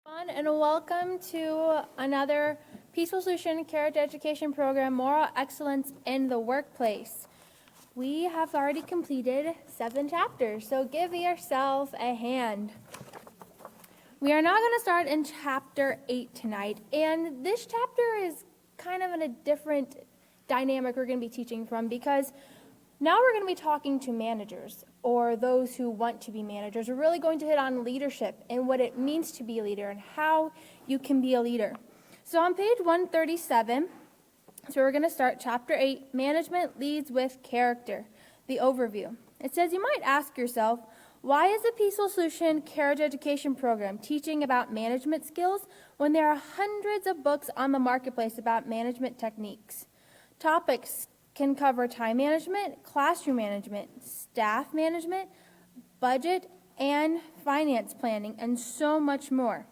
And welcome to another Peaceful Solution Character Education Program, Moral Excellence in the Workplace. We have already completed 7 chapters, so give yourself a hand. We are now going to start in chapter 8 tonight, and this chapter is kind of in a different dynamic we're going to be teaching from, because now we're going to be talking to managers or those who want to be managers. We're really going to hit on leadership and what it means to be a leader and how you can be a leader. So on page 137, so we're going to start chapter 8, Management Leads with Character, the overview. It says, you might ask yourself, why is the Peaceful Solution Character Education Program teaching about management skills when there are hundreds of books on the marketplace about management techniques? Topics can cover time management, classroom management, staff management, budget, and finance planning, and so much more.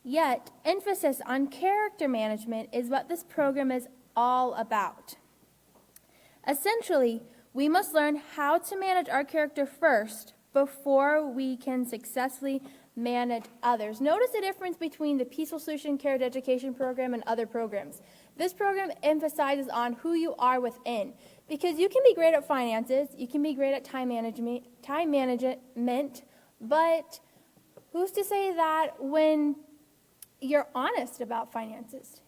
Yet, emphasis on character management is what this program is all about. Essentially, we must learn how to manage our character first before we can successfully manage others. Notice the difference between the Peaceful Solution Character Education Program and other programs. This program emphasizes on who you are within, because you can be great at finances, you can be great at time management, but who's to say that when you're honest about finances?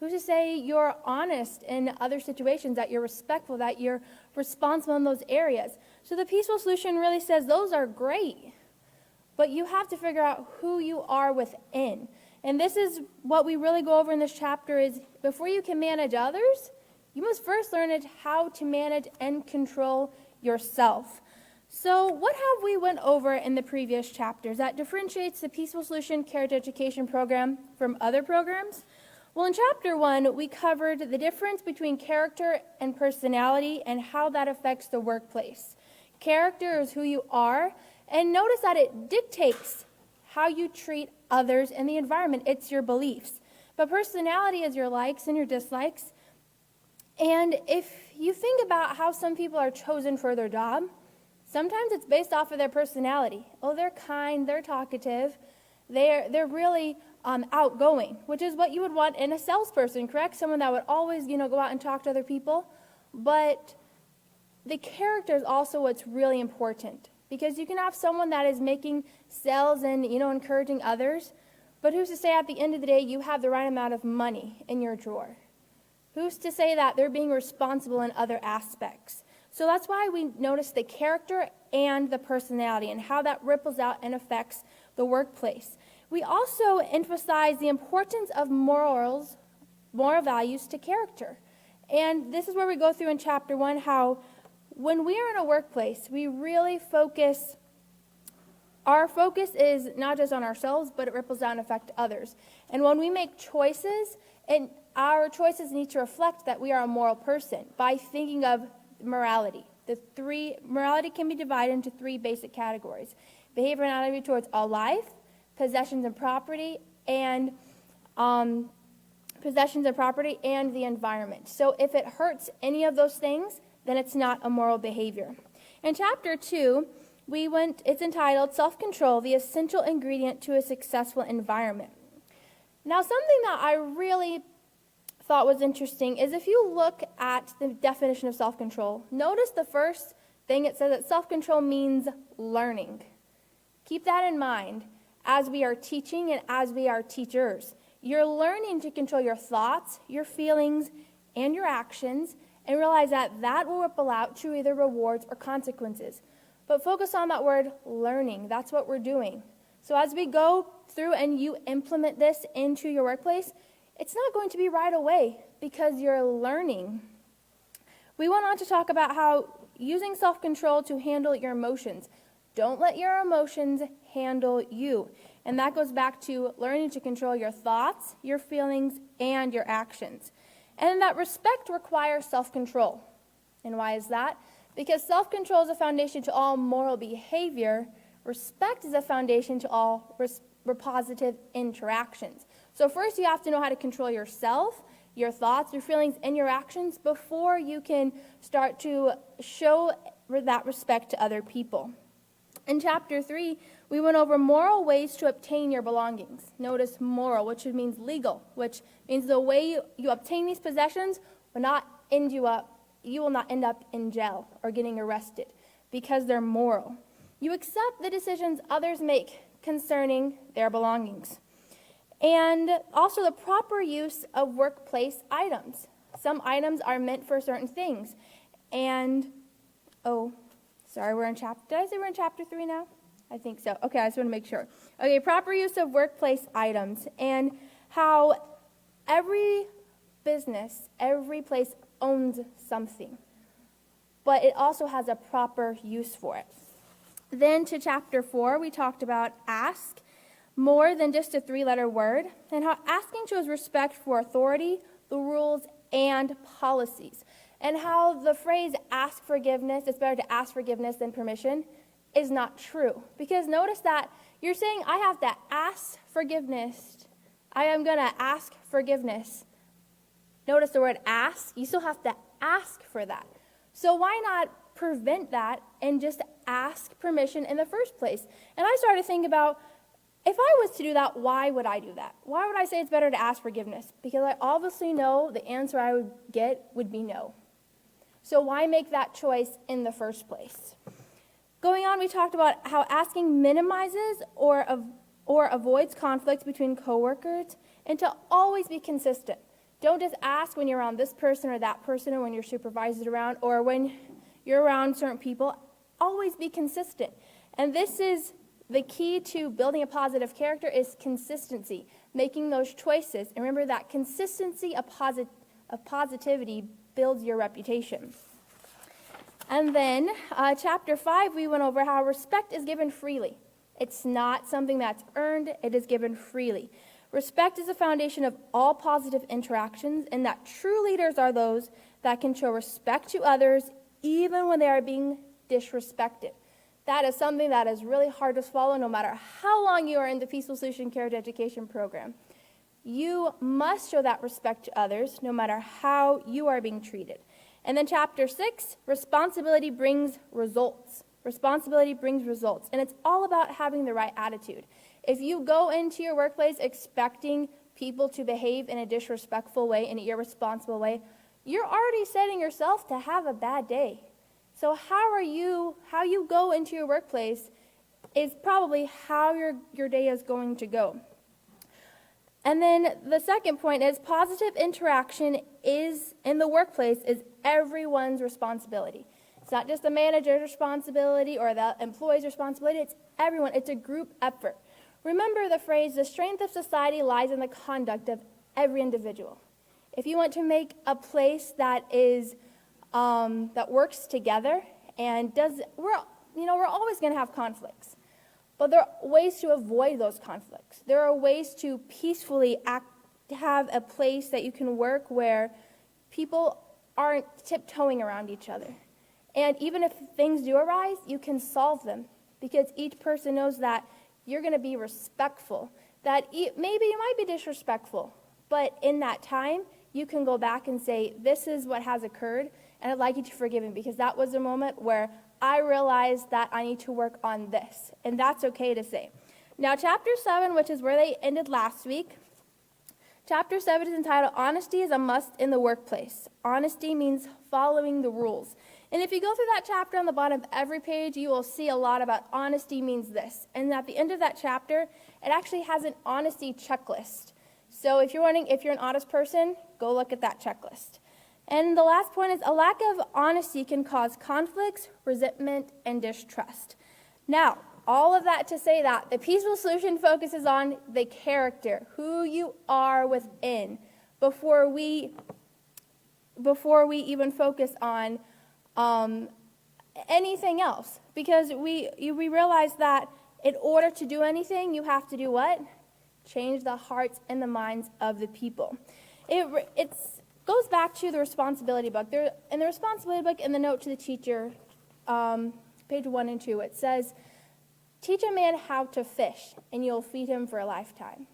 Who's to say you're honest in other situations, that you're respectful, that you're responsible in those areas? So the Peaceful Solution really says those are great, but you have to figure out who you are within. And this is what we really go over in this chapter is before you can manage others, you must first learn how to manage and control yourself. So what have we went over in the previous chapters that differentiates the Peaceful Solution Character Education Program from other programs? Well, in chapter 1, we covered the difference between character and personality and how that affects the workplace. Character is who you are, and notice that it dictates how you treat others in the environment. It's your beliefs. But personality is your likes and your dislikes. And if you think about how some people are chosen for their job, sometimes it's based off of their personality. Oh, they're kind, they're talkative, they're really outgoing, which is what you would want in a salesperson, correct? Someone that would always, go out and talk to other people. But the character is also what's really important. Because you can have someone that is making sales and, encouraging others, but who's to say at the end of the day you have the right amount of money in your drawer? Who's to say that they're being responsible in other aspects? So that's why we notice the character and the personality and how that ripples out and affects the workplace. We also emphasize the importance of moral values to character. And this is where we go through in chapter 1 how when we are in a workplace, we really our focus is not just on ourselves, but it ripples down and affects others. And when we make choices, and our choices need to reflect that we are a moral person by thinking of morality. Morality can be divided into 3 basic categories: behavior and attitude towards all life, possessions and property, and the environment. So if it hurts any of those things, then it's not a moral behavior. In chapter 2, it's entitled Self-Control, the Essential Ingredient to a Successful Environment. Now, something that I really thought was interesting is if you look at the definition of self-control, notice the first thing it says that self-control means learning. Keep that in mind as we are teaching and as we are teachers. You're learning to control your thoughts, your feelings, and your actions, and realize that will ripple out to either rewards or consequences. But focus on that word learning. That's what we're doing. So as we go through and you implement this into your workplace, it's not going to be right away because you're learning. We went on to talk about how using self-control to handle your emotions. Don't let your emotions handle you. And that goes back to learning to control your thoughts, your feelings, and your actions. And that respect requires self-control. And why is that? Because self-control is a foundation to all moral behavior. Respect is a foundation to all positive interactions. So first you have to know how to control yourself, your thoughts, your feelings, and your actions before you can start to show that respect to other people. In chapter 3, we went over moral ways to obtain your belongings. Notice moral, which means legal, which means the way you obtain these possessions will not end you up, you will not end up in jail or getting arrested because they're moral. You accept the decisions others make concerning their belongings. And also the proper use of workplace items. Some items are meant for certain things. And, we're in chapter, did I say we're in chapter 3 now? I think so. Okay, I just want to make sure. Okay, proper use of workplace items and how every business, every place owns something, but it also has a proper use for it. Then to chapter 4, we talked about ask, more than just a 3-letter word, and how asking shows respect for authority, the rules, and policies. And how the phrase ask forgiveness, it's better to ask forgiveness than permission, is not true. Because notice that you're saying I have to ask forgiveness. I am going to ask forgiveness. Notice the word ask. You still have to ask for that. So why not prevent that and just ask permission in the first place? And I started thinking about, if I was to do that, why would I do that? Why would I say it's better to ask forgiveness? Because I obviously know the answer I would get would be no. So why make that choice in the first place? Going on, we talked about how asking minimizes or avoids conflict between coworkers, and to always be consistent. Don't just ask when you're around this person or that person, or when your supervisor's around, or when you're around certain people. Always be consistent. And this is the key to building a positive character, is consistency, making those choices. And remember that consistency of positivity builds your reputation. And then chapter 5, we went over how respect is given freely. It's not something that's earned, it is given freely. Respect is the foundation of all positive interactions, and that true leaders are those that can show respect to others even when they are being disrespected. That is something that is really hard to swallow no matter how long you are in the Peaceful Solution Character Education program. You must show that respect to others no matter how you are being treated. And then chapter 6, responsibility brings results. Responsibility brings results. And it's all about having the right attitude. If you go into your workplace expecting people to behave in a disrespectful way, in an irresponsible way, you're already setting yourself to have a bad day. So how you go into your workplace is probably how your day is going to go. And then the second point is positive interaction is in the workplace is everyone's responsibility. It's not just the manager's responsibility or the employee's responsibility. It's everyone. It's a group effort. Remember the phrase, the strength of society lies in the conduct of every individual. If you want to make a place that is that works together and we're always going to have conflicts. But there are ways to avoid those conflicts. There are ways to peacefully have a place that you can work where people aren't tiptoeing around each other. And even if things do arise, you can solve them because each person knows that you're going to be respectful. That maybe you might be disrespectful, but in that time, you can go back and say, this is what has occurred, and I'd like you to forgive me because that was a moment where I realized that I need to work on this, and that's okay to say. Now, chapter 7, which is where they ended last week, chapter 7 is entitled, Honesty is a Must in the Workplace. Honesty means following the rules. And if you go through that chapter on the bottom of every page, you will see a lot about honesty means this. And at the end of that chapter, it actually has an honesty checklist. So if you're wondering if you're an honest person, go look at that checklist. And the last point is a lack of honesty can cause conflicts, resentment, and distrust. Now, all of that to say that the Peaceful Solution focuses on the character, who you are within, before we even focus on anything else. Because we realize that in order to do anything, you have to do what? Change the hearts and the minds of the people. It goes back to the responsibility book. In the responsibility book, in the note to the teacher, page 1 and 2, it says, teach a man how to fish, and you'll feed him for a lifetime.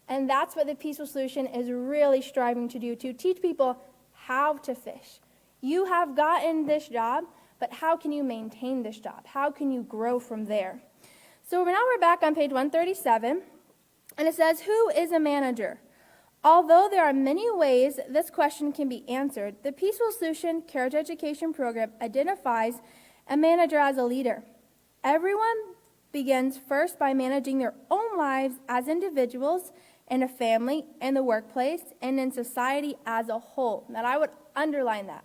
And that's what the Peaceful Solution is really striving to do, to teach people how to fish. You have gotten this job but how can you maintain this job? How can you grow from there? So now we're back on page 137, and it says, who is a manager? Although there are many ways this question can be answered, the Peaceful Solution Character Education Program identifies a manager as a leader. Everyone begins first by managing their own lives as individuals, in a family, in the workplace, and in society as a whole. Now, I would underline that,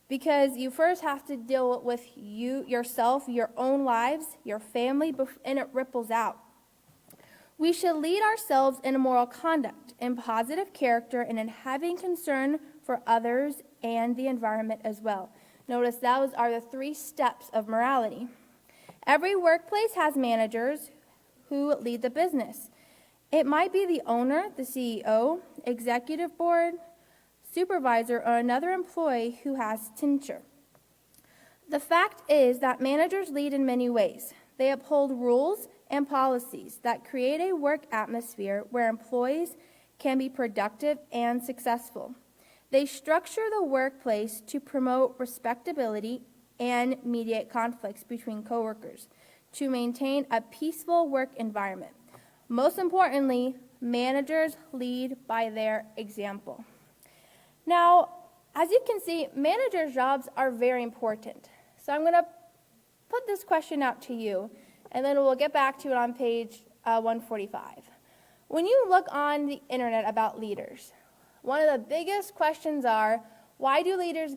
because you first have to deal with yourself, your own lives, your family, and it ripples out. We should lead ourselves in moral conduct, in positive character, and in having concern for others and the environment as well. Notice those are the 3 steps of morality. Every workplace has managers who lead the business. It might be the owner, the CEO, executive board, supervisor, or another employee who has tenure. The fact is that managers lead in many ways. They uphold rules and policies that create a work atmosphere where employees can be productive and successful. They structure the workplace to promote respectability and mediate conflicts between coworkers, to maintain a peaceful work environment. Most importantly, managers lead by their example. Now, as you can see, managers' jobs are very important. So I'm going to put this question out to you, and then we'll get back to it on page 145. When you look on the internet about leaders, one of the biggest questions are, why do managers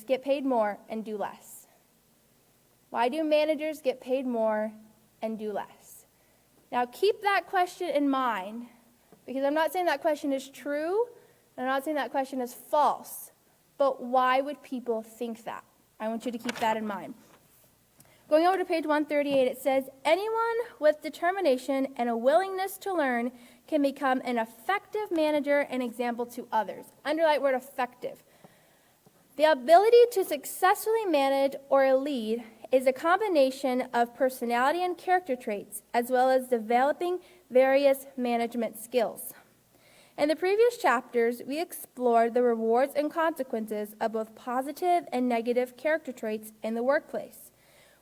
get paid more and do less? Why do managers get paid more and do less? Now, keep that question in mind, because I'm not saying that question is true, and I'm not saying that question is false, but why would people think that? I want you to keep that in mind. Going over to page 138, it says, anyone with determination and a willingness to learn can become an effective manager and example to others. Underline the word effective. The ability to successfully manage or lead is a combination of personality and character traits, as well as developing various management skills. In the previous chapters, we explored the rewards and consequences of both positive and negative character traits in the workplace.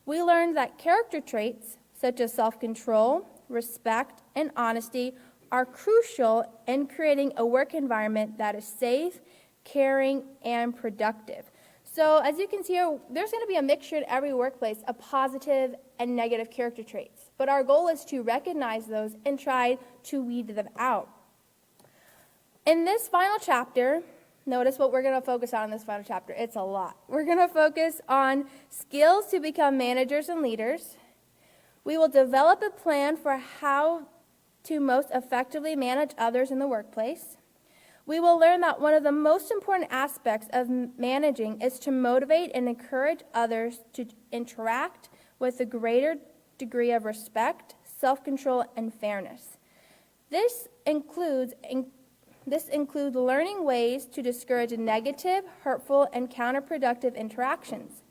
We learned that character traits, such as self-control, respect, and honesty, are crucial in creating a work environment that is safe, caring, and productive. So as you can see here, there's going to be a mixture in every workplace of positive and negative character traits. But our goal is to recognize those and try to weed them out. In this final chapter, notice what we're going to focus on in this final chapter. It's a lot. We're going to focus on skills to become managers and leaders. We will develop a plan for how to most effectively manage others in the workplace. We will learn that one of the most important aspects of managing is to motivate and encourage others to interact with a greater degree of respect, self-control, and fairness. This includes learning ways to discourage negative, hurtful, and counterproductive interactions.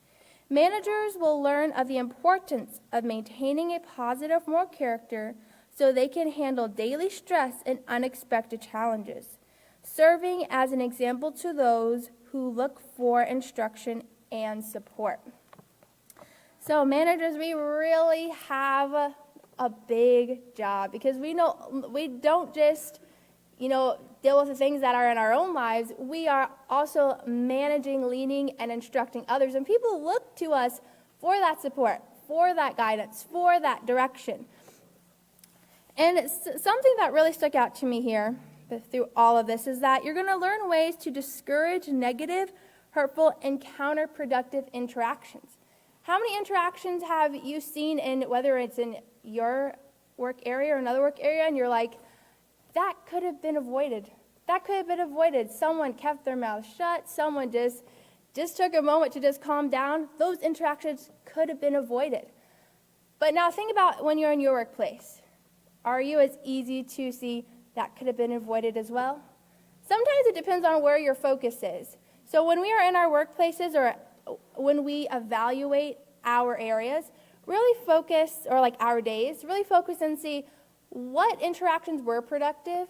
Managers will learn of the importance of maintaining a positive moral character so they can handle daily stress and unexpected challenges, serving as an example to those who look for instruction and support. So managers, we really have a big job, because we know we don't just deal with the things that are in our own lives. We are also managing, leading, and instructing others. And people look to us for that support, for that guidance, for that direction. And it's something that really stuck out to me here through all of this is that you're going to learn ways to discourage negative, hurtful, and counterproductive interactions. How many interactions have you seen whether it's in your work area or another work area, and you're like, that could have been avoided. That could have been avoided. Someone kept their mouth shut. Someone just took a moment to just calm down. Those interactions could have been avoided. But now think about when you're in your workplace. Are you as easy to see that could have been avoided as well? Sometimes it depends on where your focus is. So when we are in our workplaces or when we evaluate our areas, really focus, or like our days, really focus and see what interactions were productive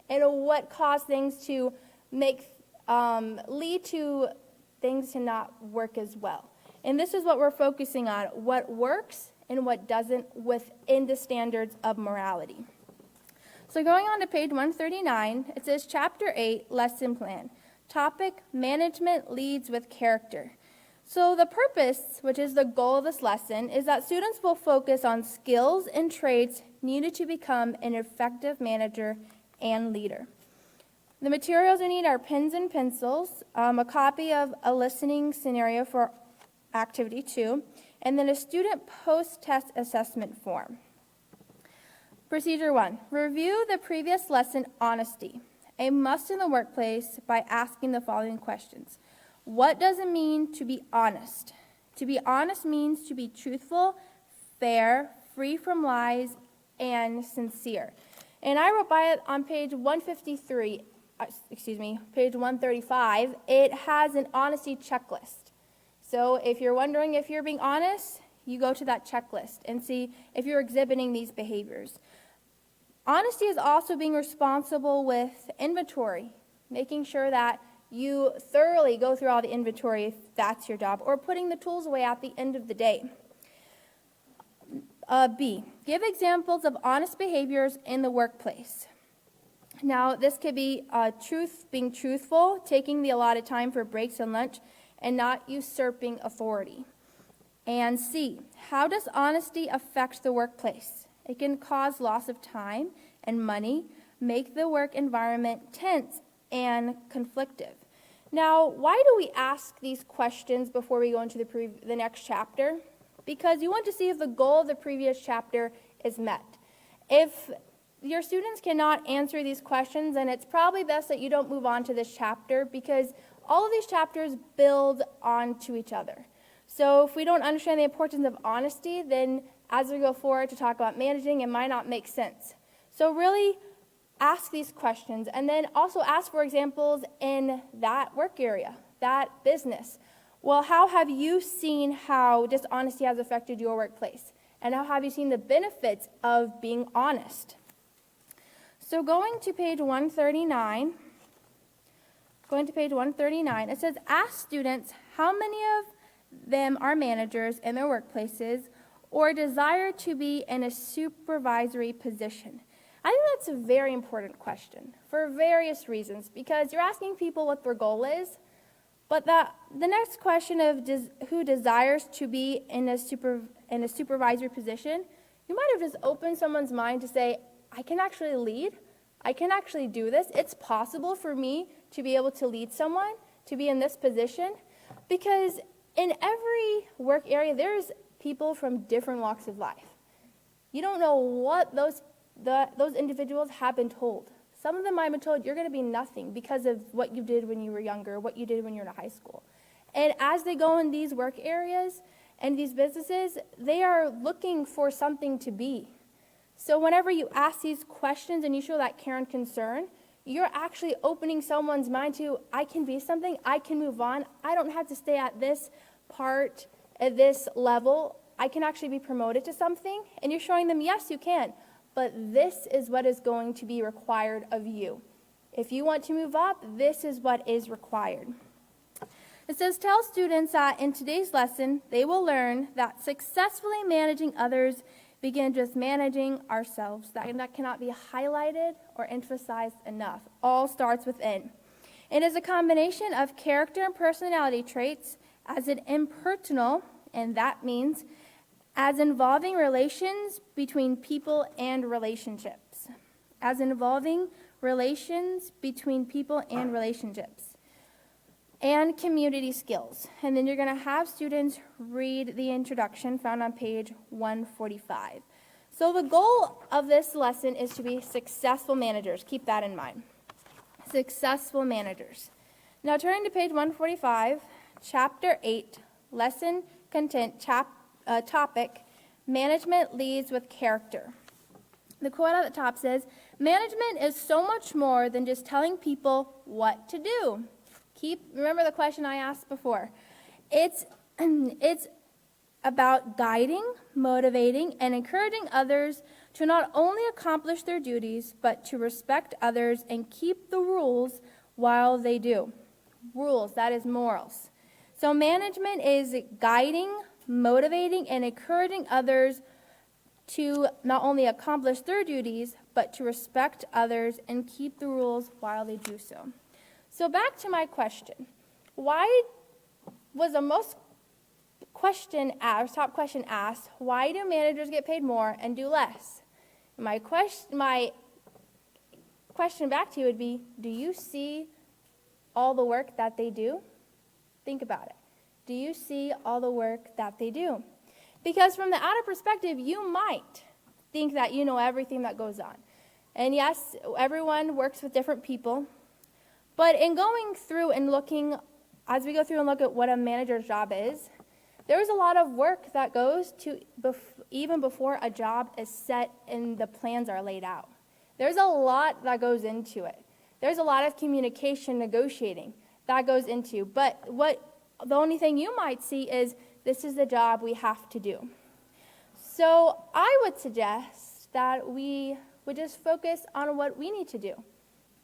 and what caused things to lead to things to not work as well. And this is what we're focusing on, what works and what doesn't within the standards of morality. So going on to page 139, it says Chapter 8, Lesson Plan. Topic, Management Leads with Character. So the purpose, which is the goal of this lesson, is that students will focus on skills and traits needed to become an effective manager and leader. The materials we need are pens and pencils, a copy of a listening scenario for Activity 2, and then a student post-test assessment form. Procedure 1. Review the previous lesson, Honesty, a must in the workplace, by asking the following questions. What does it mean to be honest? To be honest means to be truthful, fair, free from lies, and sincere. And I wrote by it on page 135, it has an honesty checklist. So if you're wondering if you're being honest, you go to that checklist and see if you're exhibiting these behaviors. Honesty is also being responsible with inventory, making sure that you thoroughly go through all the inventory if that's your job, or putting the tools away at the end of the day. B, give examples of honest behaviors in the workplace. Now, this could be being truthful, taking the allotted time for breaks and lunch, and not usurping authority. And C, how does honesty affect the workplace? It can cause loss of time and money, make the work environment tense and conflictive. Now, why do we ask these questions before we go into the next chapter? Because you want to see if the goal of the previous chapter is met. If your students cannot answer these questions, then it's probably best that you don't move on to this chapter, because all of these chapters build onto each other. So if we don't understand the importance of honesty, then as we go forward to talk about managing, it might not make sense. So really ask these questions, and then also ask for examples in that work area, that business. Well, how have you seen how dishonesty has affected your workplace? And how have you seen the benefits of being honest? So going to page 139, it says, ask students how many of them are managers in their workplaces or desire to be in a supervisory position. I think that's a very important question for various reasons, because you're asking people what their goal is, but the next question of who desires to be in a supervisory position, you might have just opened someone's mind to say, I can actually lead, I can actually do this, it's possible for me to be able to lead someone, to be in this position, because in every work area, there's people from different walks of life. You don't know what those individuals have been told. Some of them might have been told, you're going to be nothing because of what you did when you were younger, what you did when you were in high school. And as they go in these work areas and these businesses, they are looking for something to be. So whenever you ask these questions and you show that care and concern, you're actually opening someone's mind to, I can be something, I can move on, I don't have to stay at this part, at this level, I can actually be promoted to something, and you're showing them, yes, you can, but this is what is going to be required of you. If you want to move up, this is what is required. It says, tell students that in today's lesson, they will learn that successfully managing others begins with managing ourselves. That cannot be highlighted or emphasized enough. All starts within. It is a combination of character and personality traits as an impersonal, and that means as involving relations between people and relationships. As involving relations between people and relationships. And community skills. And then you're going to have students read the introduction found on page 145. So the goal of this lesson is to be successful managers. Keep that in mind. Successful managers. Now turning to page 145, chapter 8, lesson content, topic, management leads with character. The quote at the top says, management is so much more than just telling people what to do. Remember the question I asked before. It's about guiding, motivating, and encouraging others to not only accomplish their duties, but to respect others and keep the rules while they do. Rules, that is morals. So management is guiding, motivating, and encouraging others to not only accomplish their duties, but to respect others and keep the rules while they do so. So back to my question. Why was the top question asked, why do managers get paid more and do less? My question back to you would be, do you see all the work that they do? Think about it. Do you see all the work that they do? Because from the outer perspective, you might think that you know everything that goes on. And yes, everyone works with different people. But in going through and looking, as we go through and look at what a manager's job is, there's a lot of work that goes to even before a job is set and the plans are laid out. There's a lot that goes into it. There's a lot of communication, negotiating that goes into. But the only thing you might see is this is the job we have to do. So I would suggest that we would just focus on what we need to do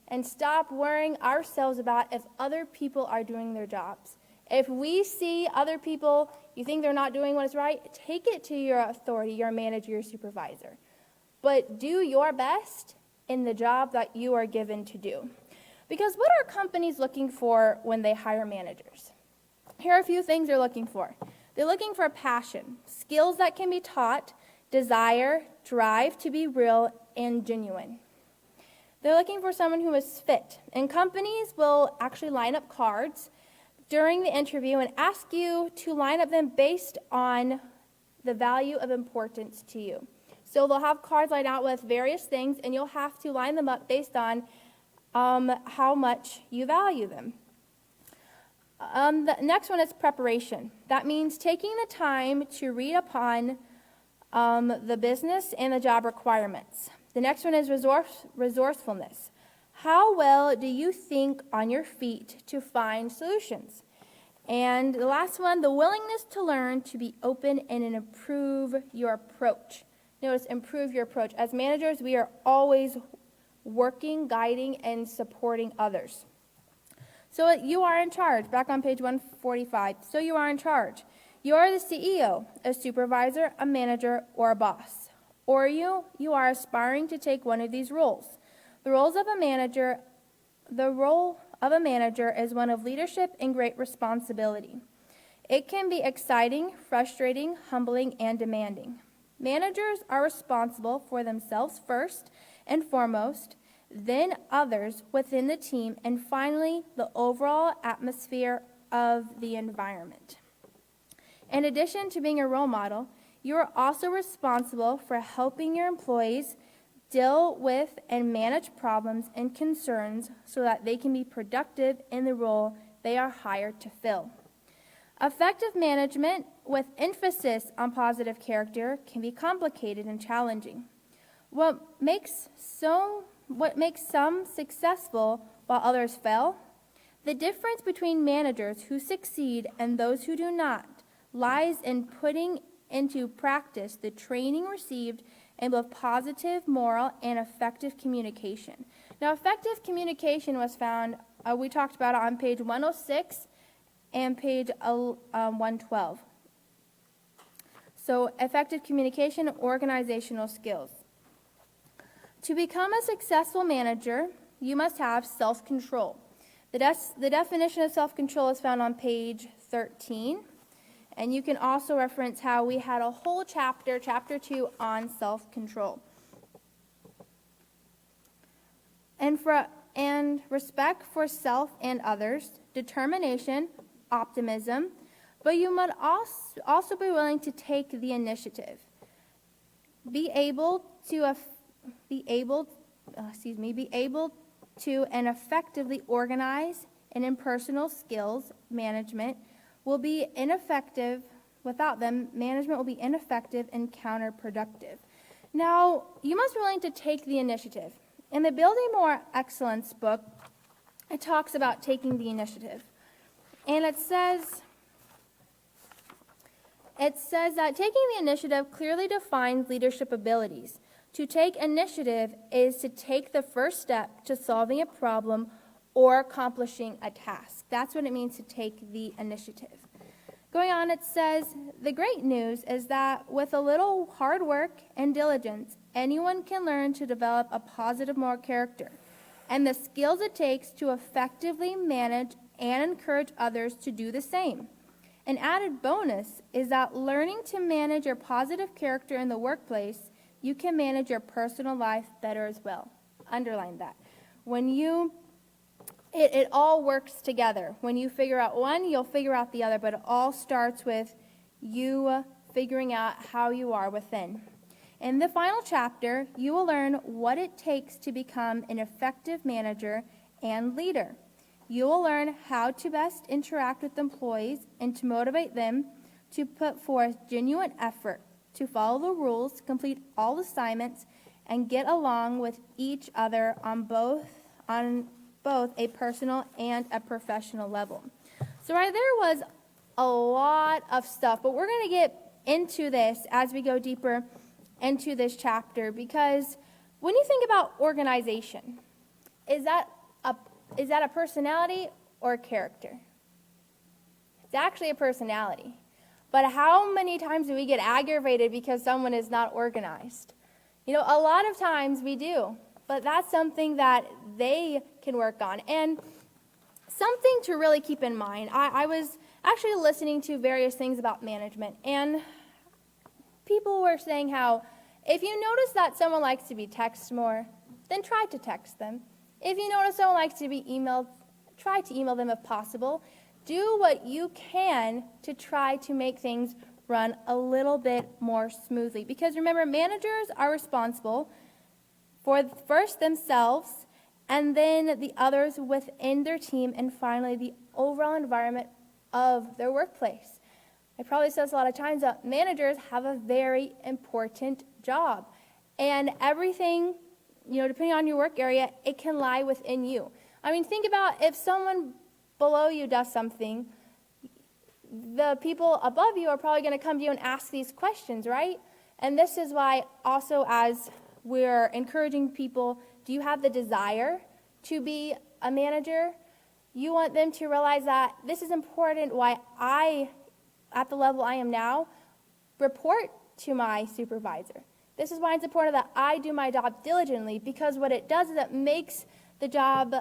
and stop worrying ourselves about if other people are doing their jobs. If we see other people, you think they're not doing what is right, take it to your authority, your manager, your supervisor. But do your best in the job that you are given to do. Because what are companies looking for when they hire managers? Here are a few things they're looking for. They're looking for passion, skills that can be taught, desire, drive to be real and genuine. They're looking for someone who is fit. And companies will actually line up cards during the interview and ask you to line up them based on the value of importance to you. So they'll have cards lined out with various things, and you'll have to line them up based on how much you value them. The next one is preparation. That means taking the time to read upon the business and the job requirements. The next one is resourcefulness. How well do you think on your feet to find solutions? And the last one, the willingness to learn, to be open and improve your approach. Notice, improve your approach. As managers, we are always working, guiding, and supporting others. So you are in charge. Back on page 145. So you are in charge. You are the CEO, a supervisor, a manager, or a boss. Or you are aspiring to take one of these roles. The role of a manager is one of leadership and great responsibility. It can be exciting, frustrating, humbling, and demanding. Managers are responsible for themselves first and foremost, then others within the team, and finally, the overall atmosphere of the environment. In addition to being a role model, you are also responsible for helping your employees deal with and manage problems and concerns so that they can be productive in the role they are hired to fill. Effective management with emphasis on positive character can be complicated and challenging. What makes some successful while others fail? The difference between managers who succeed and those who do not lies in putting into practice the training received in both positive, moral, and effective communication. Now, effective communication was found, we talked about it on page 106 and page 112. So, effective communication and organizational skills. To become a successful manager, you must have self-control. The definition of self-control is found on page 13. And you can also reference how we had a whole chapter 2, on self-control. And respect for self and others, determination, optimism, but you must also be willing to take the initiative. Be able to and effectively organize, and in personal skills management will be ineffective. Without them, management will be ineffective and counterproductive. Now, you must be willing to take the initiative. In the Building More Excellence book, it talks about taking the initiative. And it says that taking the initiative clearly defines leadership abilities. To take initiative is to take the first step to solving a problem or accomplishing a task. That's what it means to take the initiative. Going on, it says, the great news is that with a little hard work and diligence, anyone can learn to develop a positive moral character and the skills it takes to effectively manage and encourage others to do the same. An added bonus is that learning to manage your positive character in the workplace, you can manage your personal life better as well. Underline that. It all works together. When you figure out one, you'll figure out the other, but it all starts with you figuring out how you are within. In the final chapter, you will learn what it takes to become an effective manager and leader. You will learn how to best interact with employees and to motivate them to put forth genuine effort, to follow the rules, complete all assignments, and get along with each other on both a personal and a professional level. So right there was a lot of stuff, but we're going to get into this as we go deeper into this chapter, because when you think about organization, is that a personality or a character? It's actually a personality. But how many times do we get aggravated because someone is not organized? A lot of times we do, but that's something that they can work on. And something to really keep in mind, I was actually listening to various things about management, and people were saying how if you notice that someone likes to be texted more, then try to text them. If you notice someone likes to be emailed, try to email them if possible. Do what you can to try to make things run a little bit more smoothly. Because remember, managers are responsible for first themselves, and then the others within their team, and finally the overall environment of their workplace. I probably said this a lot of times, that managers have a very important job. And everything, depending on your work area, it can lie within you. Think about if someone below you does something, the people above you are probably going to come to you and ask these questions, right? And this is why also, as we're encouraging people, do you have the desire to be a manager? You want them to realize that this is important, why I, at the level I am now, report to my supervisor. This is why it's important that I do my job diligently, because what it does is it makes the job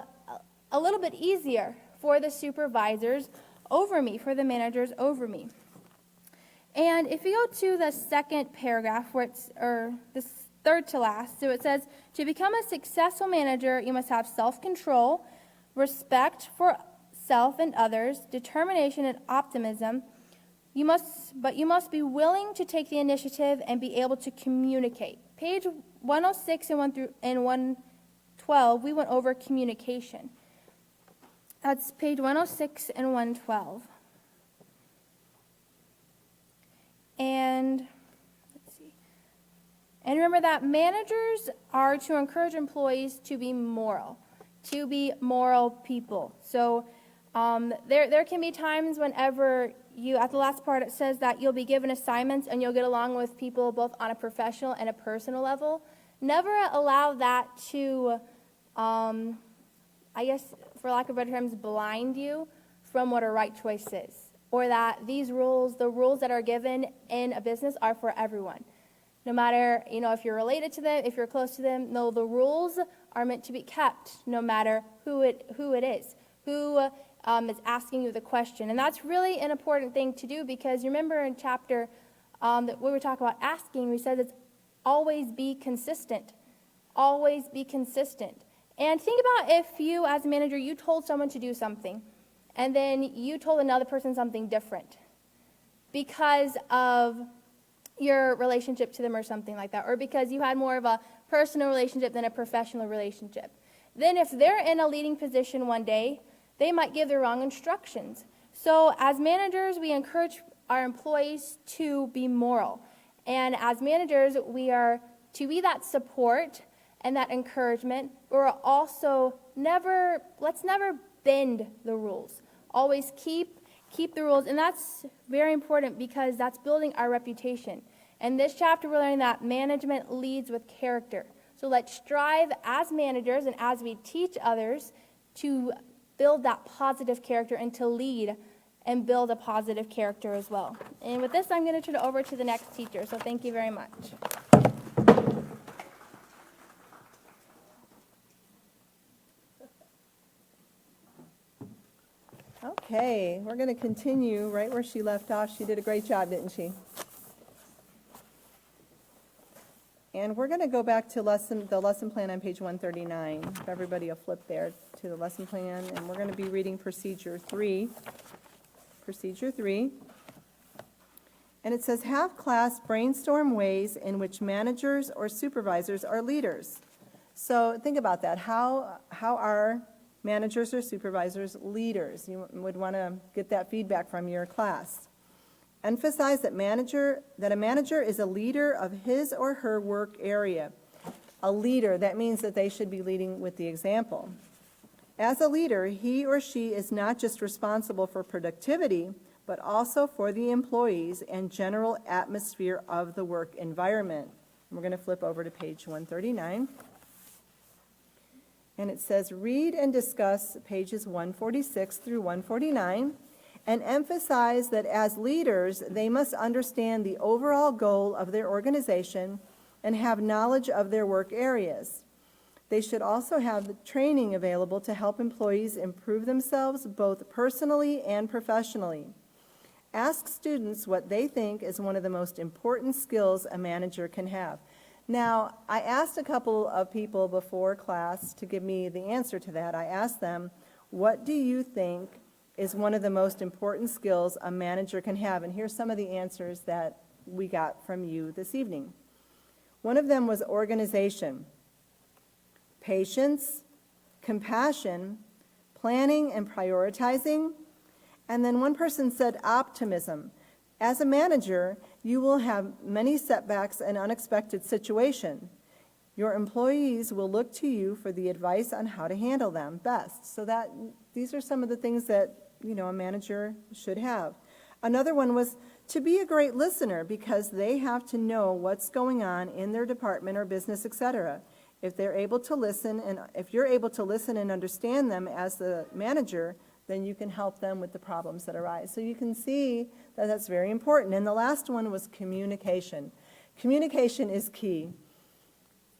a little bit easier for the supervisors over me, for the managers over me. And if you go to the second paragraph, or the third to last, so it says, to become a successful manager, you must have self-control, respect for self and others, determination and optimism. You must be willing to take the initiative and be able to communicate. Page 106 and 112, we went over communication. That's page 106 and 112. And let's see. And remember that managers are to encourage employees to be moral people. So there can be times whenever at the last part it says that you'll be given assignments and you'll get along with people both on a professional and a personal level. Never allow that to, I guess for lack of better terms, blind you from what a right choice is. Or that the rules that are given in a business are for everyone. No matter, if you're related to them, if you're close to them, no, the rules are meant to be kept no matter who it is, who is asking you the question. And that's really an important thing to do, because remember in chapter that we were talking about asking, we said it's always be consistent. Always be consistent. And think about if you, as a manager, you told someone to do something, and then you told another person something different because of your relationship to them or something like that, or because you had more of a personal relationship than a professional relationship. Then if they're in a leading position one day, they might give the wrong instructions. So as managers, we encourage our employees to be moral. And as managers, we are to be that support and that encouragement. We're also let's never bend the rules. Always keep the rules. And that's very important, because that's building our reputation. In this chapter, we're learning that management leads with character. So let's strive as managers and as we teach others to build that positive character and to lead and build a positive character as well. And with this, I'm going to turn it over to the next teacher. So thank you very much. Okay, we're going to continue right where she left off. She did a great job, didn't she? And we're going to go back to the lesson plan on page 139. If everybody will flip there to the lesson plan, and we're going to be reading procedure 3. Procedure 3. And it says, have class brainstorm ways in which managers or supervisors are leaders. So think about that. How are managers or supervisors leaders? You would want to get that feedback from your class. Emphasize that a manager is a leader of his or her work area. A leader, that means that they should be leading with the example. As a leader, he or she is not just responsible for productivity, but also for the employees and general atmosphere of the work environment. We're going to flip over to page 139. And it says, read and discuss pages 146 through 149, and emphasize that as leaders, they must understand the overall goal of their organization and have knowledge of their work areas. They should also have the training available to help employees improve themselves both personally and professionally. Ask students what they think is one of the most important skills a manager can have. Now, I asked a couple of people before class to give me the answer to that. I asked them, what do you think is one of the most important skills a manager can have? And here's some of the answers that we got from you this evening. One of them was organization, patience, compassion, planning and prioritizing. And then one person said optimism. As a manager, you will have many setbacks and unexpected situations. Your employees will look to you for the advice on how to handle them best. So these are some of the things that, a manager should have. Another one was to be a great listener, because they have to know what's going on in their department or business, etc. If they're able to listen, and if you're able to listen and understand them as the manager, then you can help them with the problems that arise. So you can see that that's very important. And the last one was communication. Communication is key.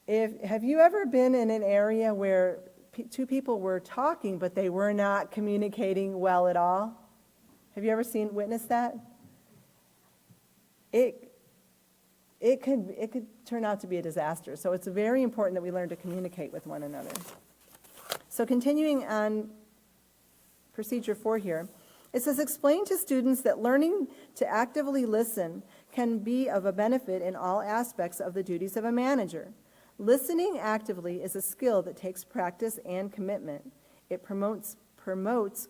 Have you ever been in an area where two people were talking, but they were not communicating well at all? Have you ever witnessed that? It could turn out to be a disaster. So it's very important that we learn to communicate with one another. So continuing on procedure 4 here, it says, explain to students that learning to actively listen can be of a benefit in all aspects of the duties of a manager. Listening actively is a skill that takes practice and commitment. It promotes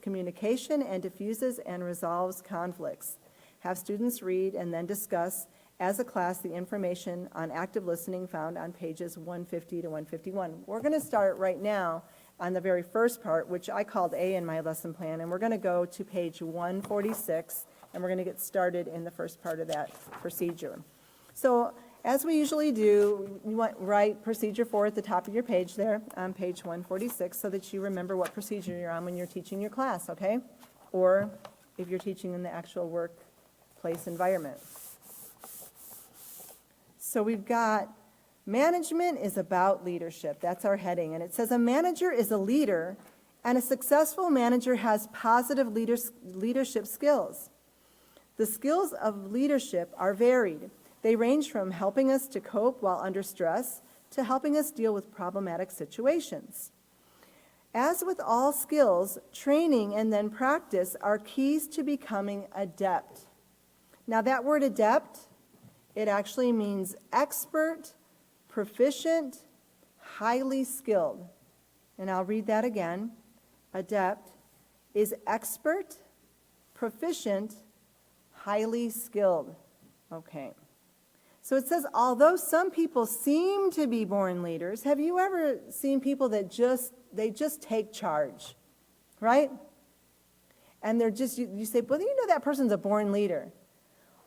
communication and diffuses and resolves conflicts. Have students read and then discuss as a class the information on active listening found on pages 150 to 151. We're going to start right now on the very first part, which I called A in my lesson plan, and we're going to go to page 146, and we're going to get started in the first part of that procedure. So as we usually do, you write procedure 4 at the top of your page there on page 146 so that you remember what procedure you're on when you're teaching your class, okay? Or if you're teaching in the actual workplace environment. So we've got management is about leadership. That's our heading. And it says a manager is a leader, and a successful manager has positive leadership skills. The skills of leadership are varied. They range from helping us to cope while under stress to helping us deal with problematic situations. As with all skills, training and then practice are keys to becoming adept. Now that word adept, it actually means expert, proficient, highly skilled. And I'll read that again. Adept is expert, proficient, highly skilled. Okay. So it says, although some people seem to be born leaders, have you ever seen people that just take charge, right? And they're just, you say, well, that person's a born leader.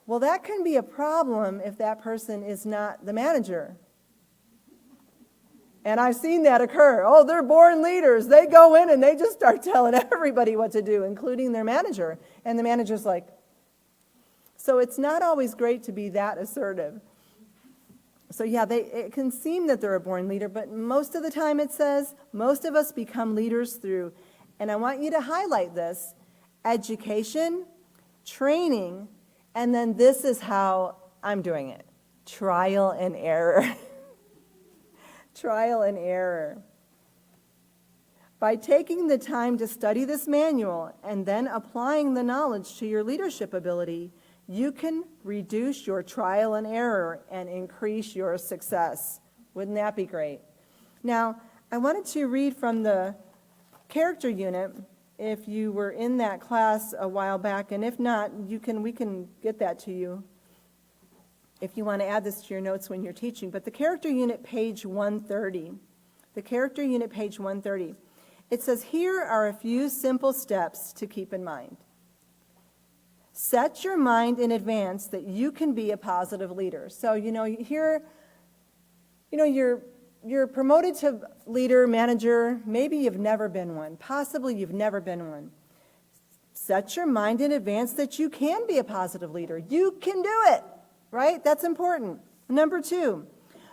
Well, that can be a problem if that person is not the manager. And I've seen that occur. Oh, they're born leaders. They go in and they just start telling everybody what to do, including their manager. And the manager's like, so it's not always great to be that assertive. So yeah, it can seem that they're a born leader, but most of the time it says most of us become leaders through, and I want you to highlight this, education, training, and then this is how I'm doing it, trial and error. Trial and error. By taking the time to study this manual and then applying the knowledge to your leadership ability, you can reduce your trial and error and increase your success. Wouldn't that be great? Now, I wanted to read from the character unit, if you were in that class a while back, and if not, we can get that to you if you want to add this to your notes when you're teaching. But the character unit, page 130. The character unit, page 130. It says, here are a few simple steps to keep in mind. Set your mind in advance that you can be a positive leader. So, you're promoted to leader, manager. Maybe you've never been one. Possibly you've never been one. Set your mind in advance that you can be a positive leader. You can do it, right? That's important. Number 2,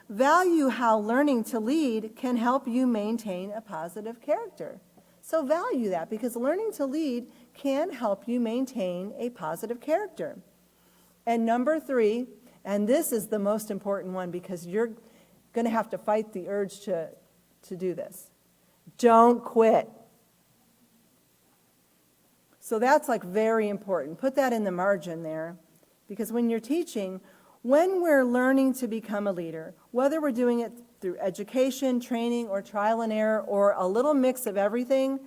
value how learning to lead can help you maintain a positive character. So value that, because learning to lead can help you maintain a positive character. And number 3, and this is the most important one because you're going to have to fight the urge to do this. Don't quit. So that's like very important. Put that in the margin there, because when you're teaching, when we're learning to become a leader, whether we're doing it through education, training, or trial and error, or a little mix of everything,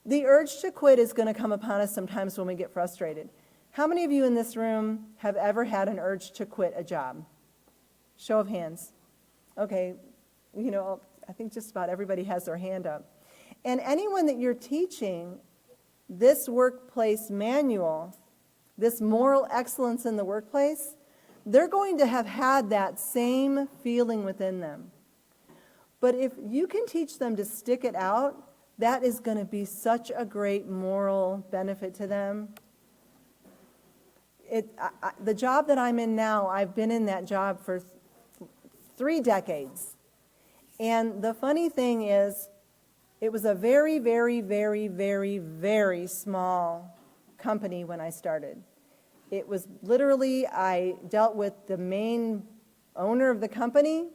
the urge to quit is going to come upon us sometimes when we get frustrated. How many of you in this room have ever had an urge to quit a job? Show of hands. Okay, I think just about everybody has their hand up. And anyone that you're teaching this workplace manual, this moral excellence in the workplace, they're going to have had that same feeling within them. But if you can teach them to stick it out, that is going to be such a great moral benefit to them. The job that I'm in now, I've been in that job for 3 decades. And the funny thing is, it was a very, very, very, very, very small company when I started. It was literally, I dealt with the main owner of the company,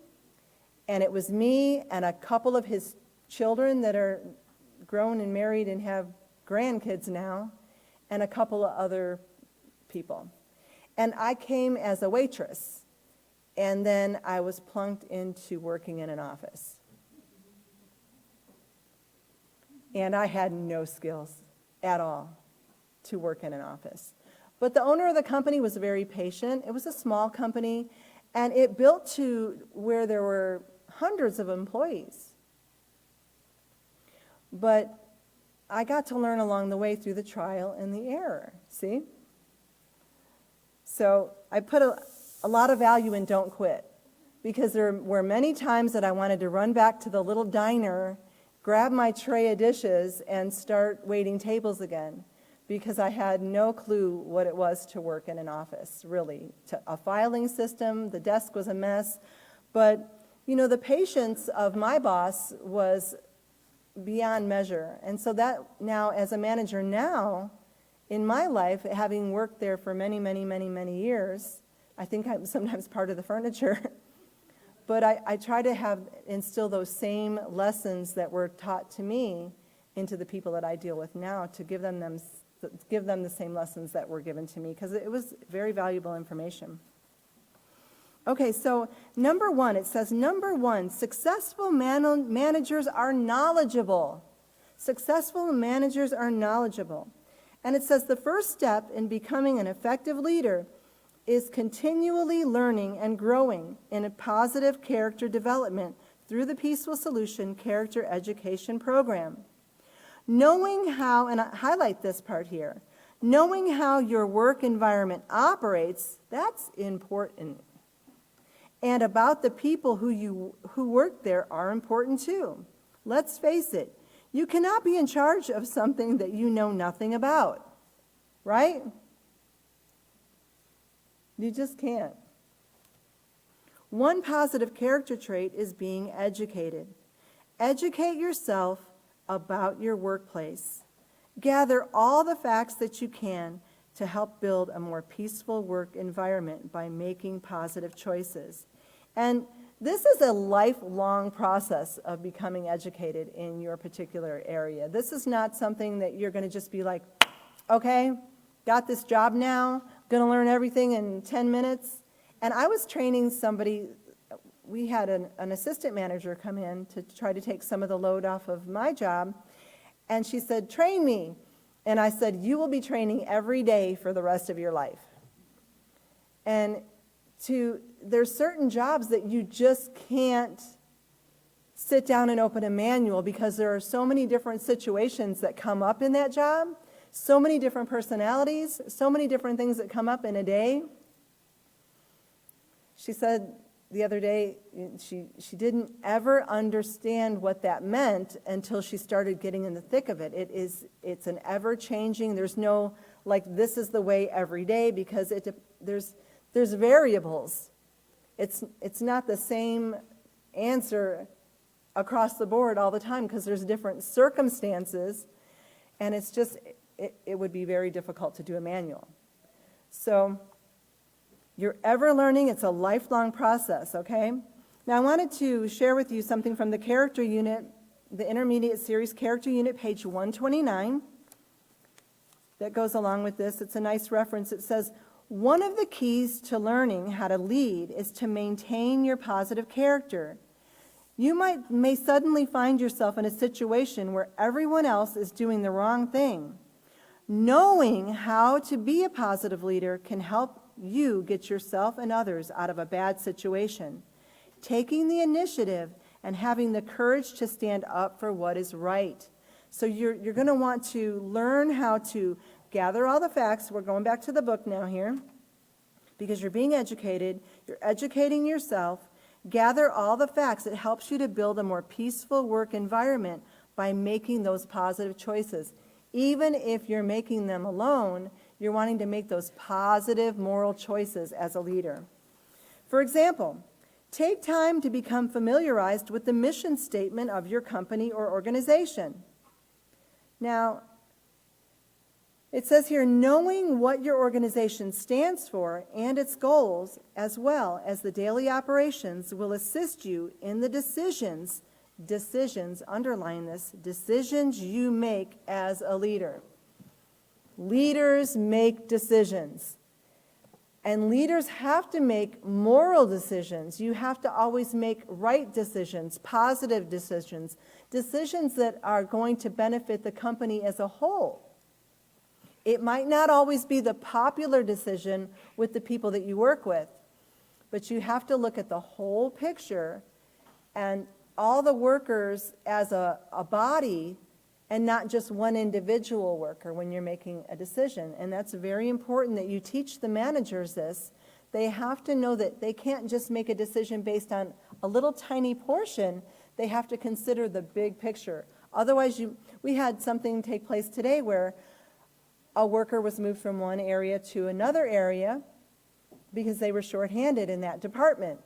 and it was me and a couple of his children that are grown and married and have grandkids now, and a couple of other people. And I came as a waitress, and then I was plunked into working in an office. And I had no skills at all to work in an office. But the owner of the company was very patient. It was a small company, and it built to where there were hundreds of employees. But I got to learn along the way through the trial and the error, see? So I put a lot of value in don't quit, because there were many times that I wanted to run back to the little diner, grab my tray of dishes, and start waiting tables again, because I had no clue what it was to work in an office, really. A filing system, the desk was a mess, but the patience of my boss was beyond measure. And so that now, as a manager now, in my life, having worked there for many, many, many, many years, I think I'm sometimes part of the furniture, but I try to instill those same lessons that were taught to me into the people that I deal with now, to give them the same lessons that were given to me, because it was very valuable information. Okay, so number 1, it says, number 1, successful managers are knowledgeable. Successful managers are knowledgeable. And it says the first step in becoming an effective leader is continually learning and growing in a positive character development through the Peaceful Solution Character Education Program. Knowing how, and I highlight this part here, knowing how your work environment operates, that's important. and about the people who work there are important too. Let's face it, you cannot be in charge of something that you know nothing about, right? You just can't. One positive character trait is being educated. Educate yourself about your workplace. Gather all the facts that you can to help build a more peaceful work environment by making positive choices. And this is a lifelong process of becoming educated in your particular area. This is not something that you're going to just be like, okay, got this job now, going to learn everything in 10 minutes. And I was training somebody, we had an assistant manager come in to try to take some of the load off of my job, and she said, train me. And I said, you will be training every day for the rest of your life. And there's certain jobs that you just can't sit down and open a manual because there are so many different situations that come up in that job, so many different personalities, so many different things that come up in a day. She said the other day she didn't ever understand what that meant until she started getting in the thick of it. It's an ever-changing, there's no, like, this is the way every day, because there's variables. It's not the same answer across the board all the time because there's different circumstances, and it's just, it would be very difficult to do a manual. So you're ever learning. It's a lifelong process, okay? Now I wanted to share with you something from the character unit, the intermediate series character unit, page 129, that goes along with this. It's a nice reference. It says, one of the keys to learning how to lead is to maintain your positive character. You may suddenly find yourself in a situation where everyone else is doing the wrong thing. Knowing how to be a positive leader can help you get yourself and others out of a bad situation. Taking the initiative and having the courage to stand up for what is right. So you're going to want to learn how to gather all the facts. We're going back to the book now here, because you're being educated, you're educating yourself. Gather all the facts. It helps you to build a more peaceful work environment by making those positive choices. Even if you're making them alone, you're wanting to make those positive moral choices as a leader. For example, take time to become familiarized with the mission statement of your company or organization. Now, it says here, knowing what your organization stands for and its goals, as well as the daily operations, will assist you in the decisions, underline this, decisions you make as a leader. Leaders make decisions. And leaders have to make moral decisions. You have to always make right decisions, positive decisions, decisions that are going to benefit the company as a whole. It might not always be the popular decision with the people that you work with, but you have to look at the whole picture and all the workers as a body, and not just one individual worker when you're making a decision. And that's very important that you teach the managers this. They have to know that they can't just make a decision based on a little tiny portion. They have to consider the big picture. Otherwise, we had something take place today where a worker was moved from one area to another area because they were shorthanded in that department.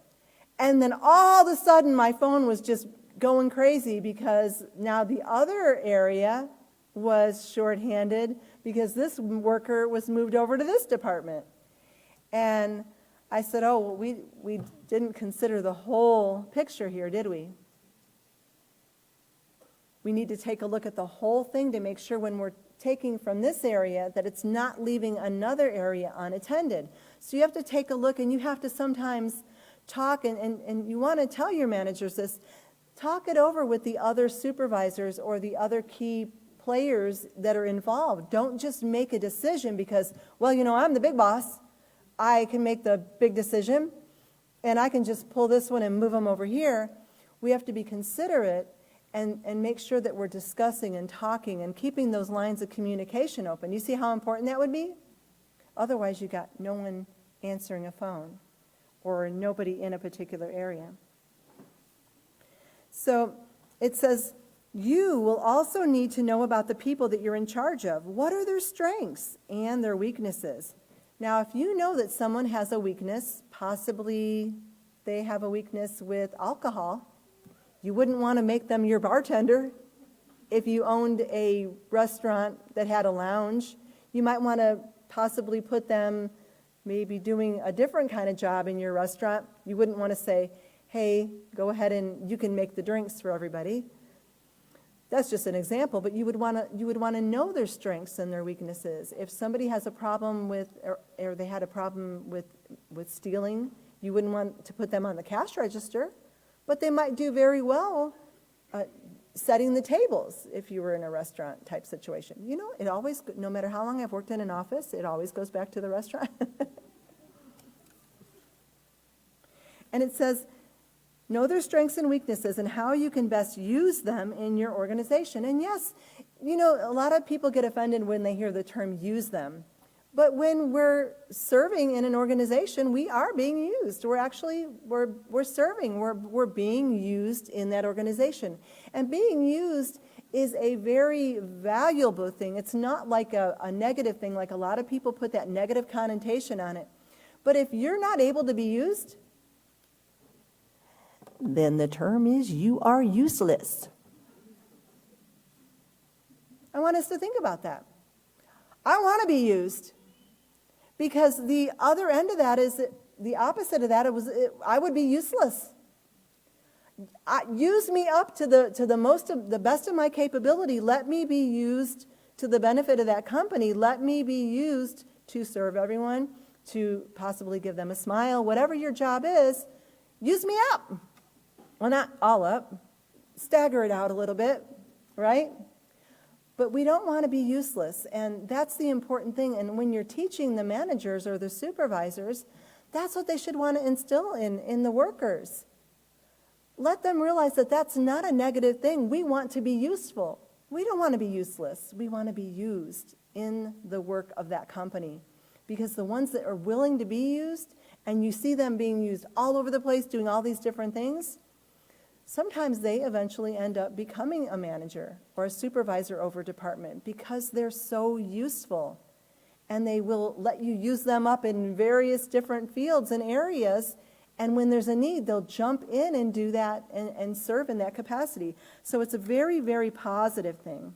And then all of a sudden, my phone was just going crazy because now the other area was shorthanded because this worker was moved over to this department. And I said, oh, well, we didn't consider the whole picture here, did we? We need to take a look at the whole thing to make sure when we're taking from this area that it's not leaving another area unattended. So you have to take a look, and you have to sometimes talk, and you want to tell your managers this. Talk it over with the other supervisors or the other key players that are involved. Don't just make a decision because, well, you know, I'm the big boss. I can make the big decision, and I can just pull this one and move them over here. We have to be considerate and make sure that we're discussing and talking and keeping those lines of communication open. You see how important that would be? Otherwise, you got no one answering a phone. or nobody in a particular area. So it says, you will also need to know about the people that you're in charge of. What are their strengths and their weaknesses? Now, if you know that someone has a weakness, possibly they have a weakness with alcohol, you wouldn't want to make them your bartender. If you owned a restaurant that had a lounge, you might want to possibly put them maybe doing a different kind of job in your restaurant. You wouldn't want to say, hey, go ahead and you can make the drinks for everybody. That's just an example, but you would want to know their strengths and their weaknesses. If somebody has a problem with, or they had a problem with stealing, you wouldn't want to put them on the cash register, but they might do very well setting the tables if you were in a restaurant type situation. You know, it always, no matter how long I've worked in an office, it always goes back to the restaurant. And it says, know their strengths and weaknesses and how you can best use them in your organization. And yes, you know, a lot of people get offended when they hear the term use them. But when we're serving in an organization, we are being used. We're serving. We're being used in that organization. And being used is a very valuable thing. It's not like a negative thing, like a lot of people put that negative connotation on it. But if you're not able to be used, then the term is you are useless. I want us to think about that. I want to be used. Because the other end of that is the opposite of that. I would be useless. Use me up to the best of my capability. Let me be used to the benefit of that company. Let me be used to serve everyone, to possibly give them a smile. Whatever your job is, use me up. Well, not all up. Stagger it out a little bit, right? But we don't want to be useless, and that's the important thing. And when you're teaching the managers or the supervisors, that's what they should want to instill in the workers. Let them realize that that's not a negative thing. We want to be useful. We don't want to be useless. We want to be used in the work of that company. Because the ones that are willing to be used, and you see them being used all over the place, doing all these different things, sometimes they eventually end up becoming a manager or a supervisor over a department because they're so useful. And they will let you use them up in various different fields and areas. And when there's a need, they'll jump in and do that and serve in that capacity. So it's a very, very positive thing.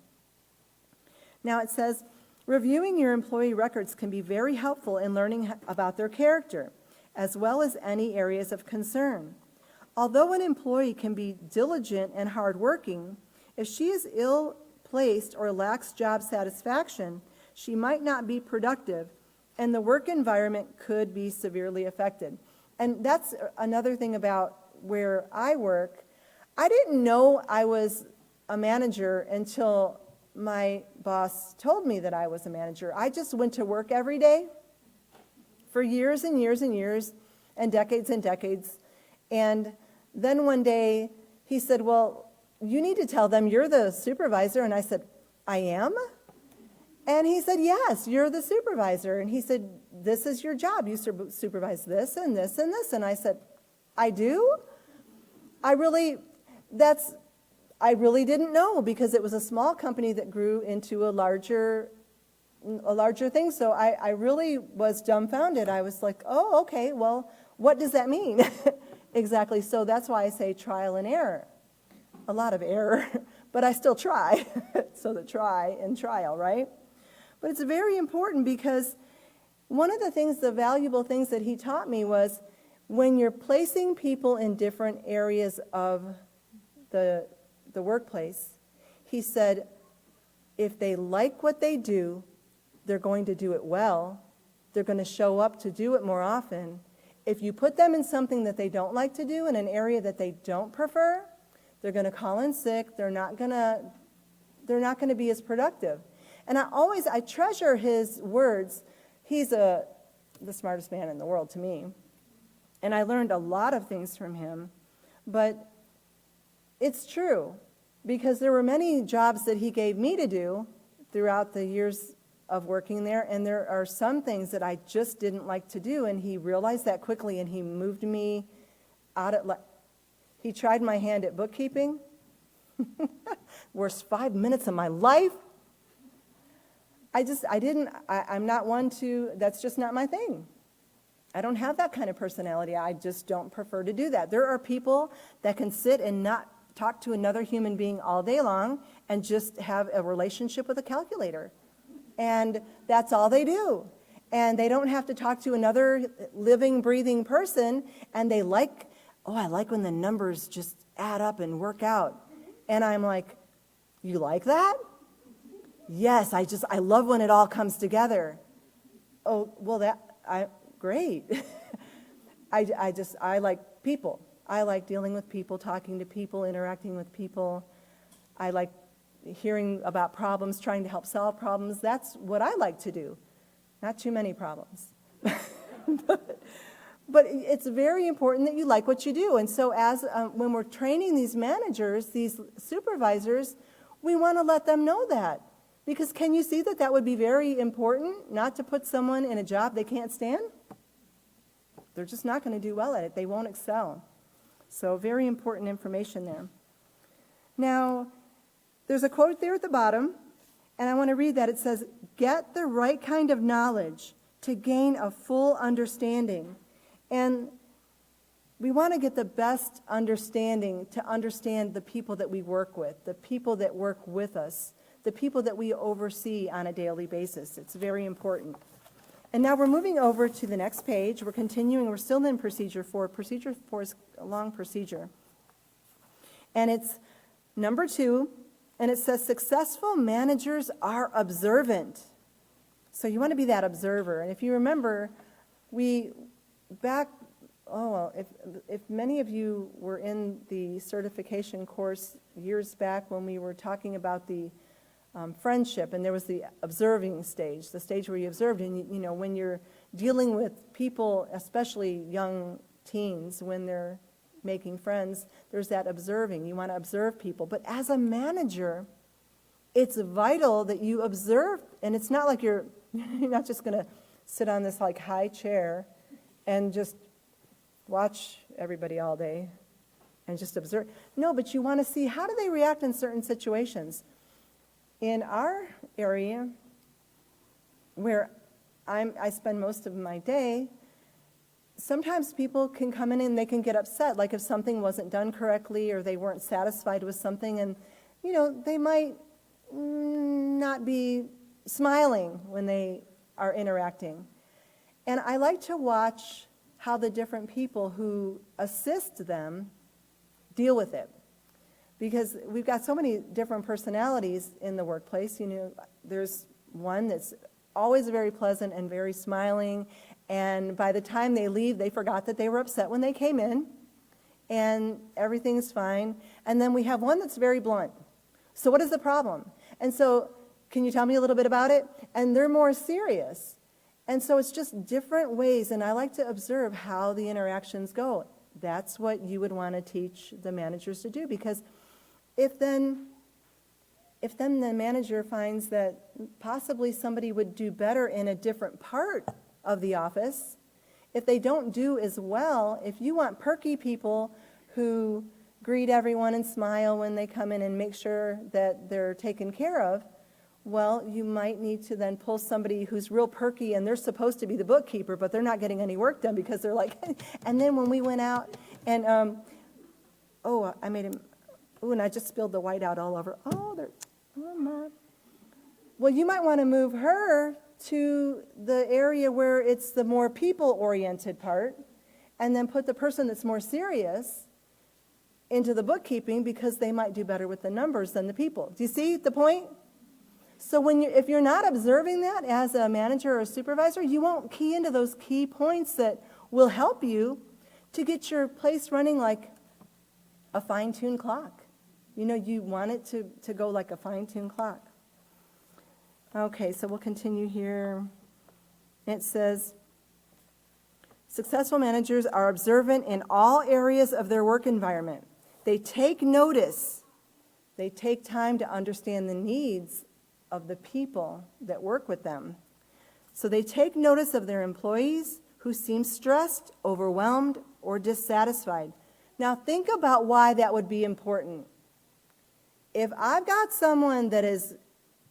Now it says, reviewing your employee records can be very helpful in learning about their character, as well as any areas of concern. Although an employee can be diligent and hardworking, if she is ill-placed or lacks job satisfaction, she might not be productive, and the work environment could be severely affected. And that's another thing about where I work. I didn't know I was a manager until my boss told me that I was a manager. I just went to work every day for years and years and years and decades and decades. And then one day he said, well, you need to tell them you're the supervisor. And I said, I am? And he said, yes, you're the supervisor. And he said, this is your job. You supervise this and this and this. And I said, I do? I really didn't know, because it was a small company that grew into a larger thing. So I really was dumbfounded. I was like, oh, okay, well, what does that mean? Exactly. So that's why I say trial and error. A lot of error, but I still try. So the try and trial, right? But it's very important, because one of the valuable things that he taught me was, when you're placing people in different areas of the workplace, he said, if they like what they do, they're going to do it well. They're going to show up to do it more often. If you put them in something that they don't like to do, in an area that they don't prefer, they're going to call in sick. They're not going to be as productive. And I treasure his words. He's the smartest man in the world to me. And I learned a lot of things from him. But it's true, because there were many jobs that he gave me to do throughout the years of working there, and there are some things that I just didn't like to do, and he realized that quickly, and he moved me out at, he tried my hand at bookkeeping. Worst 5 minutes of my life. I'm not one to, that's just not my thing. I don't have that kind of personality. I just don't prefer to do that. There are people that can sit and not talk to another human being all day long and just have a relationship with a calculator. And that's all they do. And they don't have to talk to another living, breathing person, and they like, oh, I like when the numbers just add up and work out. And I'm like, you like that? Yes, I love when it all comes together. Oh, well, great. I like people. I like dealing with people, talking to people, interacting with people. I like hearing about problems, trying to help solve problems. That's what I like to do. Not too many problems. But it's very important that you like what you do. And so when we're training these managers, these supervisors, we want to let them know that. Because can you see that would be very important, not to put someone in a job they can't stand? They're just not going to do well at it. They won't excel. So very important information there. Now, there's a quote there at the bottom, and I want to read that. It says, "Get the right kind of knowledge to gain a full understanding." And we want to get the best understanding to understand the people that we work with, the people that work with us, the people that we oversee on a daily basis. It's very important. And now we're moving over to the next page. We're continuing. We're still in Procedure 4. Procedure 4 is a long procedure. And it's number 2, and it says, successful managers are observant. So you want to be that observer. And if you remember, if many of you were in the certification course years back when we were talking about the friendship, and there was the observing stage, the stage where you observed, and when you're dealing with people, especially young teens, when they're making friends, there's that observing. You want to observe people. But as a manager, it's vital that you observe, and it's not like you're not just going to sit on this like high chair and just watch everybody all day and just observe. No, but you want to see, how do they react in certain situations? In our area, where I spend most of my day, sometimes people can come in and they can get upset, like if something wasn't done correctly or they weren't satisfied with something, and they might not be smiling when they are interacting. And I like to watch how the different people who assist them deal with it. Because we've got so many different personalities in the workplace. There's one that's always very pleasant and very smiling, and by the time they leave, they forgot that they were upset when they came in, and everything's fine. And then we have one that's very blunt. So what is the problem? And so, can you tell me a little bit about it? And they're more serious. And so it's just different ways, and I like to observe how the interactions go. That's what you would want to teach the managers to do, because if then the manager finds that possibly somebody would do better in a different part of the office, if they don't do as well, if you want perky people who greet everyone and smile when they come in and make sure that they're taken care of, well, you might need to then pull somebody who's real perky, and they're supposed to be the bookkeeper, but they're not getting any work done because they're like, and then when we went out and, I made him, and I just spilled the white out all over. Mom. Well, you might want to move her to the area where it's the more people-oriented part, and then put the person that's more serious into the bookkeeping, because they might do better with the numbers than the people. Do you see the point? So if you're not observing that as a manager or a supervisor, you won't key into those key points that will help you to get your place running like a fine-tuned clock. You want it to go like a fine-tuned clock. Okay, so we'll continue here. It says, successful managers are observant in all areas of their work environment. They take notice. They take time to understand the needs of the people that work with them. So they take notice of their employees who seem stressed, overwhelmed, or dissatisfied. Now think about why that would be important. If I've got someone that is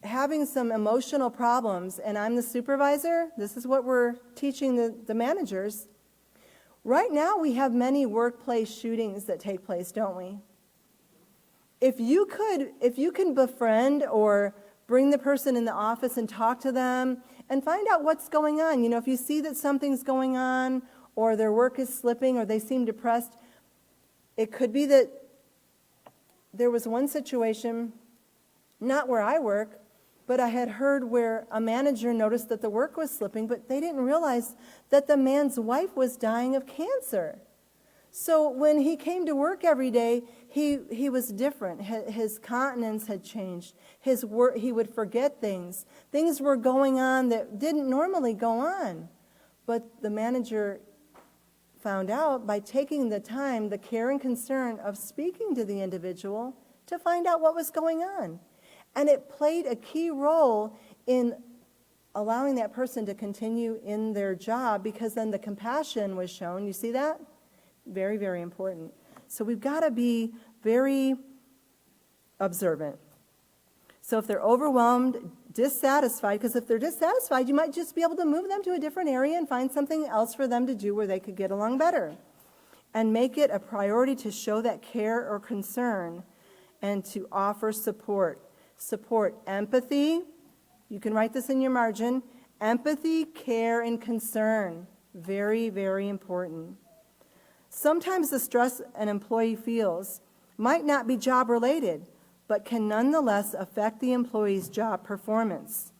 having some emotional problems and I'm the supervisor, this is what we're teaching the managers. Right now we have many workplace shootings that take place, don't we? If you can befriend or bring the person in the office and talk to them and find out what's going on. You know, if you see that something's going on or their work is slipping or they seem depressed, it could be that there was one situation, not where I work, but I had heard where a manager noticed that the work was slipping, but they didn't realize that the man's wife was dying of cancer. So when he came to work every day, he was different. His countenance had changed. His work, he would forget things. Things were going on that didn't normally go on. But the manager found out by taking the time, the care and concern of speaking to the individual to find out what was going on. And it played a key role in allowing that person to continue in their job because then the compassion was shown. You see that? Very, very important. So we've got to be very observant. So if they're overwhelmed, dissatisfied, because if they're dissatisfied, you might just be able to move them to a different area and find something else for them to do where they could get along better. And make it a priority to show that care or concern and to offer support. Support empathy. You can write this in your margin. Empathy, care, and concern. Very, very important. Sometimes the stress an employee feels might not be job-related, but can nonetheless affect the employee's job performance.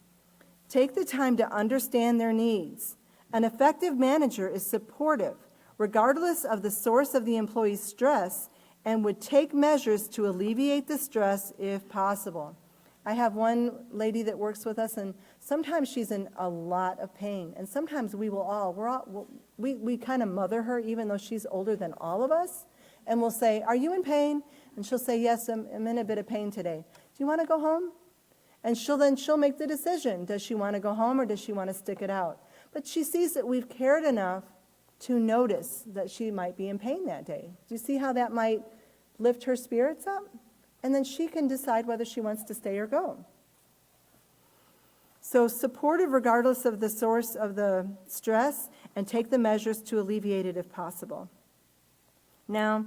Take the time to understand their needs. An effective manager is supportive, regardless of the source of the employee's stress, and would take measures to alleviate the stress if possible. I have one lady that works with us, and sometimes she's in a lot of pain, and sometimes we kind of mother her, even though she's older than all of us, and we'll say, "Are you in pain?" And she'll say, "Yes, I'm in a bit of pain today. Do you want to go home?" And she'll make the decision. Does she want to go home or does she want to stick it out? But she sees that we've cared enough to notice that she might be in pain that day. Do you see how that might lift her spirits up? And then she can decide whether she wants to stay or go. So supportive regardless of the source of the stress, and take the measures to alleviate it if possible. Now,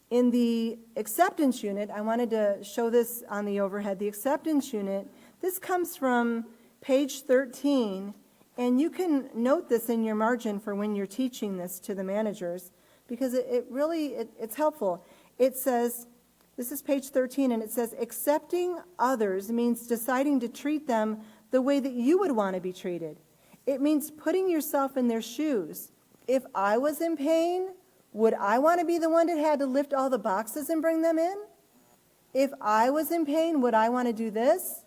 in the acceptance unit, I wanted to show this on the overhead. The acceptance unit, this comes from page 13, and you can note this in your margin for when you're teaching this to the managers, because it's helpful. It says, this is page 13, and it says, accepting others means deciding to treat them the way that you would want to be treated. It means putting yourself in their shoes. If I was in pain, would I want to be the one that had to lift all the boxes and bring them in? If I was in pain, would I want to do this?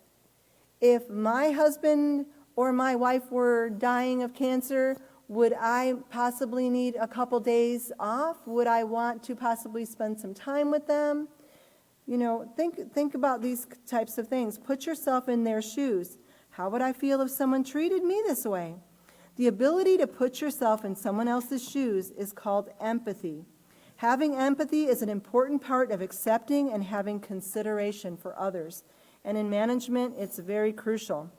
If my husband or my wife were dying of cancer, would I possibly need a couple days off? Would I want to possibly spend some time with them? You know, think about these types of things. Put yourself in their shoes. How would I feel if someone treated me this way? The ability to put yourself in someone else's shoes is called empathy. Having empathy is an important part of accepting and having consideration for others. And in management, it's very crucial.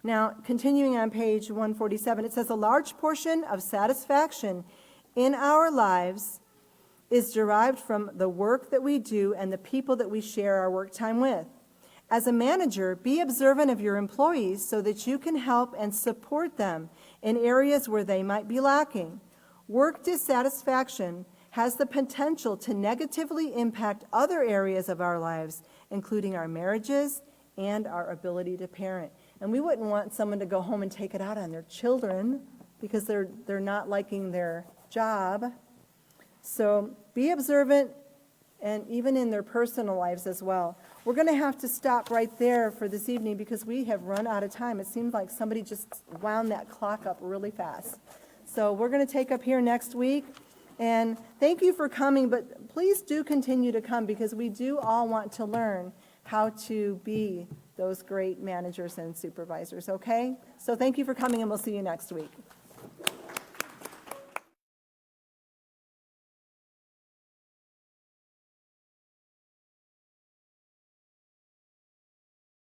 Now, continuing on page 147, it says, a large portion of satisfaction in our lives is derived from the work that we do and the people that we share our work time with. As a manager, be observant of your employees so that you can help and support them in areas where they might be lacking. Work dissatisfaction has the potential to negatively impact other areas of our lives, including our marriages and our ability to parent. And we wouldn't want someone to go home and take it out on their children because they're not liking their job. So be observant, and even in their personal lives as well. We're going to have to stop right there for this evening because we have run out of time. It seems like somebody just wound that clock up really fast. So we're going to take up here next week. And thank you for coming, but please do continue to come because we do all want to learn how to be those great managers and supervisors, okay? So thank you for coming, and we'll see you next week.